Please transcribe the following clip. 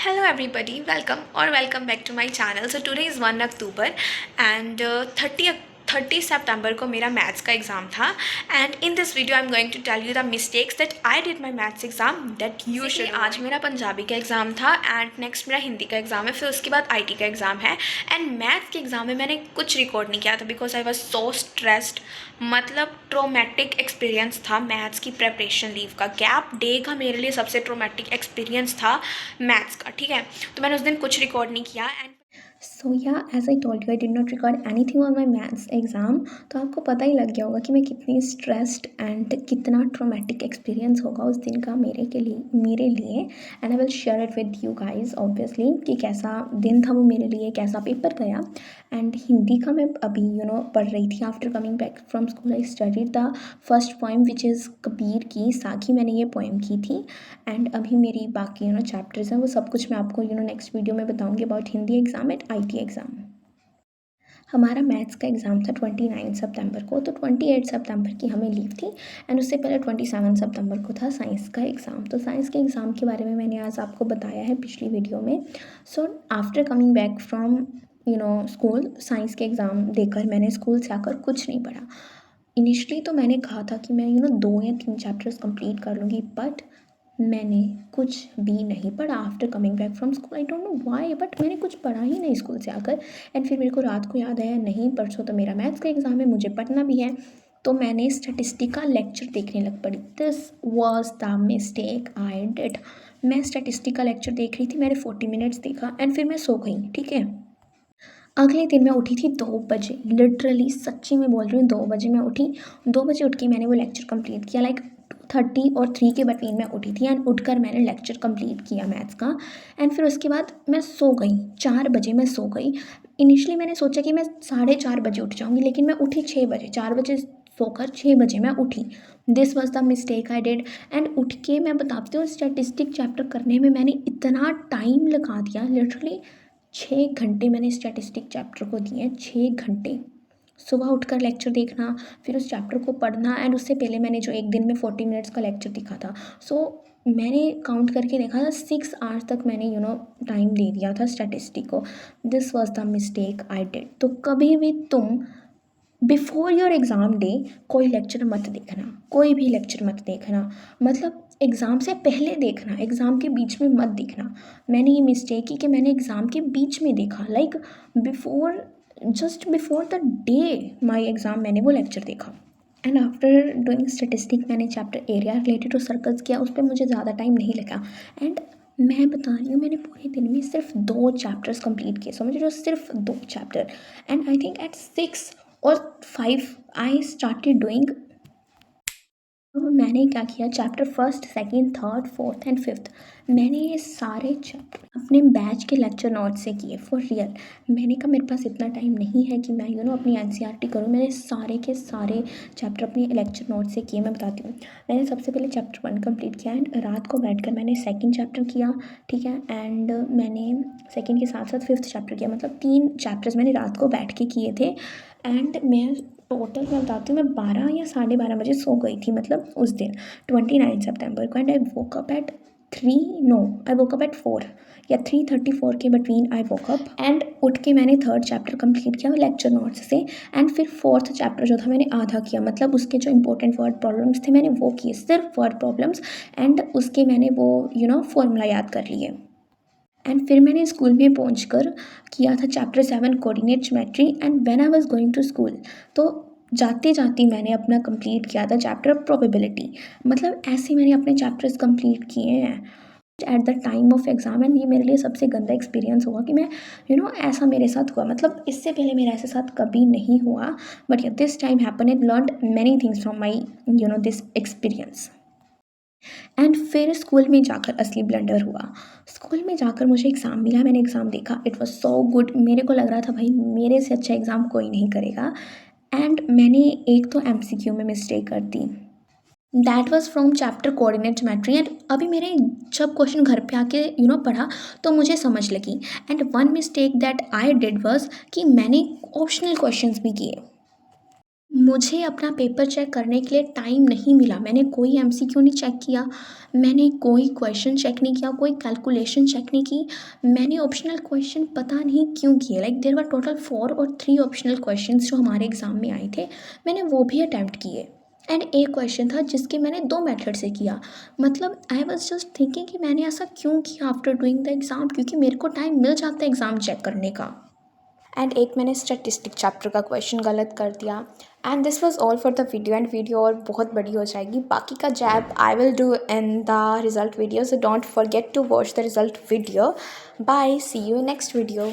Hello everybody, welcome back to my channel. So today is 1 October and 30 September को मेरा maths का exam था and in this video I am going to tell you the mistakes that I did my maths exam that you should. आज मेरा पंजाबी का exam था and next मेरा हिंदी का एग्ज़ाम है, फिर उसके बाद आईटी का एग्ज़ाम है एंड मैथ्स के एग्ज़ाम में मैंने कुछ रिकॉर्ड नहीं किया था because I was so stressed. मतलब ट्रोमेटिक एक्सपीरियंस था मैथ्स की प्रेपरेशन लीव का। गैप डे का मेरे लिए सबसे ट्रोमेटिक एक्सपीरियंस था मैथ्स का, ठीक है। तो मैंने उस दिन कुछ रिकॉर्ड नहीं किया एंड सो या as I told you I did not record anything on my maths exam. तो आपको पता ही लग गया होगा कि मैं कितनी स्ट्रेस्ड एंड कितना ट्रोमेटिक एक्सपीरियंस होगा उस दिन का मेरे लिए and I will share it with you guys obviously कि कैसा दिन था वो मेरे लिए, कैसा पेपर गया। एंड हिंदी का मैं अभी पढ़ रही थी। After coming back from school I studied the first poem which is Kabir की साखी। मैंने ये पोइम की थी एंड अभी मेरी बाकी चैप्टर्स हैं, वो सब कुछ मैं आपको नेक्स्ट वीडियो में बताऊंगी about Hindi exam and IT exam. हमारा मैथ्स का एग्ज़ाम था 29 सितंबर को, तो 28 सितंबर की हमें लीव थी एंड उससे पहले 27 सितंबर को था साइंस का एग्ज़ाम। तो साइंस के एग्ज़ाम के बारे में मैंने आज आपको बताया है पिछली वीडियो में। So after coming back from school, science के एग्ज़ाम देकर मैंने स्कूल से आकर कुछ नहीं पढ़ा। इनिशियली तो मैंने कहा था कि मैं 2 या 3 चैप्टर्स कंप्लीट कर लूँगी, बट मैंने कुछ भी नहीं पढ़ा after coming back from school. I don't know why, but मैंने कुछ पढ़ा ही नहीं स्कूल से आकर। एंड फिर मेरे को रात को याद आया, नहीं परसों तो मेरा मैथ्स का एग्ज़ाम है, मुझे पढ़ना भी है। तो मैंने स्टैटिस्टिक का लेक्चर देखने लग पड़ी। This was the mistake I did. मैं स्टैटिस्टिक का लेक्चर देख रही थी, मैंने 40 मिनट्स देखा एंड फिर मैं सो गई, ठीक है। अगले दिन मैं उठी थी 2 बजे, लिटरली सच्ची में बोल रही हूँ 2 बजे मैं उठी। 2 बजे उठ के मैंने वो लेक्चर कंप्लीट किया। लाइक 2:30 और 3 के बिटवीन मैं उठी थी एंड उठकर मैंने लेक्चर कंप्लीट किया मैथ्स का। एंड फिर उसके बाद मैं सो गई, 4 बजे मैं सो गई। इनिशियली मैंने सोचा कि मैं 4:30 बजे उठ जाऊँगी, लेकिन मैं उठी 6 बजे। 4 बजे सोकर 6 बजे मैं उठी। This was the mistake I did. And उठ के मैं बताती हूँ, स्टैटिस्टिक चैप्टर करने में मैंने इतना टाइम लगा दिया, लिटरली 6 घंटे मैंने स्टैटिस्टिक चैप्टर को दिए, 6 घंटे। सुबह उठकर लेक्चर देखना, फिर उस चैप्टर को पढ़ना एंड उससे पहले मैंने जो एक दिन में 40 मिनट्स का लेक्चर देखा था। सो मैंने काउंट करके देखा था 6 आवर्स तक मैंने टाइम दे दिया था स्टैटिस्टिक को। This was the mistake I did. तो कभी भी तुम बिफोर योर एग्ज़ाम डे कोई लेक्चर मत देखना, कोई भी लेक्चर मत देखना। मतलब एग्ज़ाम से पहले देखना, एग्ज़ाम के बीच में मत देखना। मैंने ये मिस्टेक की कि मैंने एग्ज़ाम के बीच में देखा, like before, just before the day my exam मैंने वो लेक्चर देखा। एंड आफ्टर डूइंग स्टेटिस्टिक मैंने chapter area related to circles किया, उस पर मुझे ज़्यादा टाइम नहीं लगा। एंड मैं बता रही हूँ, मैंने पूरे दिन में सिर्फ 2 चैप्टर्स कंप्लीट किए, समझ रहे हो, सिर्फ 2 chapter. And I think at 6 और 5 आई स्टार्टेड डूइंग। तो मैंने क्या किया, chapter first, second, third, fourth and fifth, मैंने ये सारे चैप्टर अपने बैच के लेक्चर नोट से किए फॉर रियल। मैंने कहा मेरे पास इतना टाइम नहीं है कि मैं अपनी एनसीईआरटी करूँ। मैंने सारे के सारे चैप्टर अपने लेक्चर नोट से किए। मैं बताती हूँ, मैंने सबसे पहले चैप्टर 1 कंप्लीट किया एंड रात को बैठकर मैंने सेकंड चैप्टर किया, ठीक है। एंड मैंने सेकंड के साथ साथ फिफ्थ चैप्टर किया, मतलब 3 चैप्टर्स मैंने रात को बैठ के किए थे। एंड मैं टोटल मैं बताती हूँ, मैं 12 या 12:30 बजे सो गई थी, मतलब उस दिन 29 सितंबर को। And I woke up at 3, no I woke up at 4 या 3:34 के between I woke up. And उठ के मैंने थर्ड चैप्टर कंप्लीट किया लेक्चर नोट्स से। एंड फिर फोर्थ चैप्टर जो था मैंने आधा किया, मतलब उसके जो इंपॉर्टेंट वर्ड प्रॉब्लम्स थे मैंने वो किए, सिर्फ वर्ड प्रॉब्लम्स। एंड उसके मैंने वो फॉर्मूला याद कर लिए। एंड फिर मैंने स्कूल में पहुंचकर किया था chapter 7 coordinate geometry. And when I was going to school, तो जाते जाते मैंने अपना कंप्लीट किया था चैप्टर प्रोबेबिलिटी। मतलब ऐसे मैंने अपने चैप्टर्स कंप्लीट किए हैं at the time of exam. And ये मेरे लिए सबसे गंदा एक्सपीरियंस हुआ कि मैं ऐसा मेरे साथ हुआ, मतलब इससे पहले मेरा ऐसे साथ कभी नहीं हुआ, but this time happen and learned many things from my this experience. And फिर स्कूल में जाकर असली ब्लंडर हुआ। स्कूल में जाकर मुझे एग्ज़ाम मिला, मैंने एग्ज़ाम देखा, इट वॉज सो गुड। मेरे को लग रहा था भाई मेरे से अच्छा एग्ज़ाम कोई नहीं करेगा। एंड मैंने एक तो एमसीक्यू में मिस्टेक कर दी, that was from chapter coordinate geometry. And अभी मेरे जब क्वेश्चन घर पे आके पढ़ा तो मुझे समझ लगी। And one mistake that I did was कि मैंने ऑप्शनल क्वेश्चंस भी किए। मुझे अपना पेपर चेक करने के लिए टाइम नहीं मिला। मैंने कोई एमसीक्यू नहीं चेक किया, मैंने कोई क्वेश्चन चेक नहीं किया, कोई कैलकुलेशन चेक नहीं की। मैंने ऑप्शनल क्वेश्चन पता नहीं क्यों किए, लाइक देयर वर टोटल 4 और 3 ऑप्शनल क्वेश्चंस जो हमारे एग्ज़ाम में आए थे, मैंने वो भी अटेम्प्ट किए। एंड एक क्वेश्चन था जिसके मैंने 2 मेथड से किया। मतलब आई वाज़ जस्ट थिंकिंग कि मैंने ऐसा क्यों किया आफ्टर डूइंग द एग्ज़ाम, क्योंकि मेरे को टाइम मिल जाता है एग्ज़ाम चेक करने का। एंड एक मैंने स्टैटिस्टिक चैप्टर का क्वेश्चन गलत कर दिया। And this was all for the video, and video और बहुत बड़ी हो जाएगी। बाकी का जैब I will do in the result video, so don't forget to watch the result video. Bye, see you next video.